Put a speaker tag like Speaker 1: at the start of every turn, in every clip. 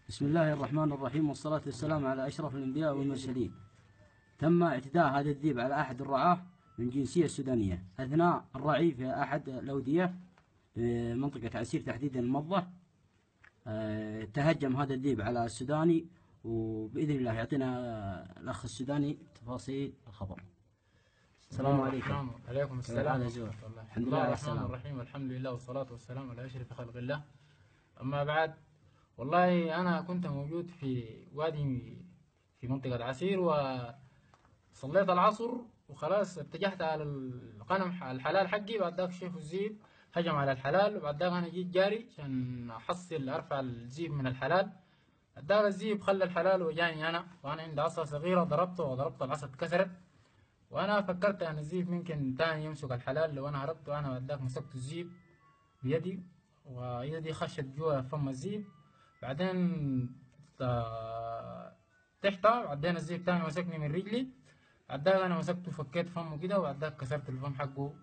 Speaker 1: بسم الله الرحمن الرحيم، والصلاة والسلام على أشرف الأنبياء والمرسلين. تم اعتداء هذا الذئب على أحد الرعاة من جنسية سودانية أثناء الرعي في أحد الأودية في منطقة عسير تحديدا المضة. تهجم هذا الذئب على السوداني، وبإذن الله يعطينا الأخ السوداني تفاصيل الخبر. السلام عليكم.
Speaker 2: عليكم السلام.
Speaker 1: الحمد لله على
Speaker 2: الرحمن
Speaker 1: السلامة.
Speaker 2: الرحيم، الحمد لله والصلاة والسلام على أشرف خلق الله. أما بعد، والله أنا كنت موجود في وادي في منطقة عسير، وصليت العصر وخلاص اتجهت على الغنم الحلال حقي. بعد ذاك شايف الزيب هجم على الحلال، وبعد ذاك أنا جيت جاري عشان أحصل أرفع الزيب من الحلال. بعد ذاك الزيب خلى الحلال وجاني أنا، وأنا عندي عصا صغيرة ضربته وضربت العصا اتكسرت. وانا فكرت ان الزيب ممكن تاني يمسك الحلال لو انا هربته. انا بعد ذاك مسكت الزيب بيدي، ويدي خشت جوا فم الزيب. بعدين تحت، بعدين الزيب تاني مسكني من رجلي. بعد ذاك انا مسكته فكيت فمه كده، وبعد ذاك كسرت الفم حقه.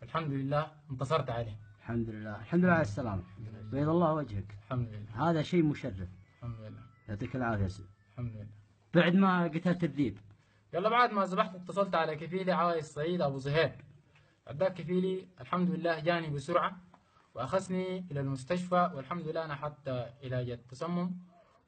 Speaker 2: الحمد لله انتصرت عليه.
Speaker 1: الحمد لله، الحمد لله على السلامة. بيض الله وجهك.
Speaker 2: الحمد لله.
Speaker 1: هذا شيء مشرف.
Speaker 2: الحمد لله.
Speaker 1: يعطيك العافية.
Speaker 2: الحمد لله.
Speaker 1: بعد ما قتلت الذئب،
Speaker 2: يلا بعد ما ذبحت اتصلت على كفيلي عايز الصعيد ابو زهير. بعد ذاك كفيلي الحمد لله جاني بسرعه واخذني الى المستشفى، والحمد لله انا حتى علاج التسمم.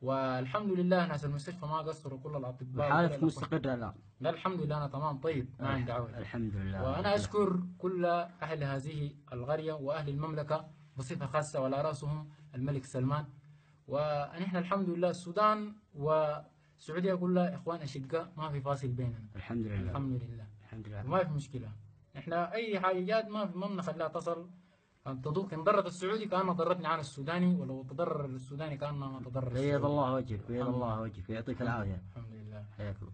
Speaker 2: والحمد لله ناس المستشفى ما قصروا، كل الاطباء.
Speaker 1: حالتك مستقرة الآن؟
Speaker 2: لا الحمد لله انا تمام طيب، ما عندي عوده.
Speaker 1: الحمد لله.
Speaker 2: وانا اشكر كل اهل هذه القريه واهل المملكه بصفه خاصه، وعلى راسهم الملك سلمان. ونحن الحمد لله السودان والسعوديه كلها اخوان اشقاء، ما في فاصل بيننا.
Speaker 1: الحمد لله.
Speaker 2: الحمد لله.
Speaker 1: الحمد لله.
Speaker 2: وما في مشكله. احنا اي حاجه جات ما بنخليها تصل. ان تضوك ان ضرت السعودي كانها ضرتني انا السوداني، ولو تضرر السوداني كانها ما تضرر السعودي.
Speaker 1: بيض الله وجهك، بيض الله وجهك، يعطيك العافية.
Speaker 2: الحمد لله.
Speaker 1: حياك الله.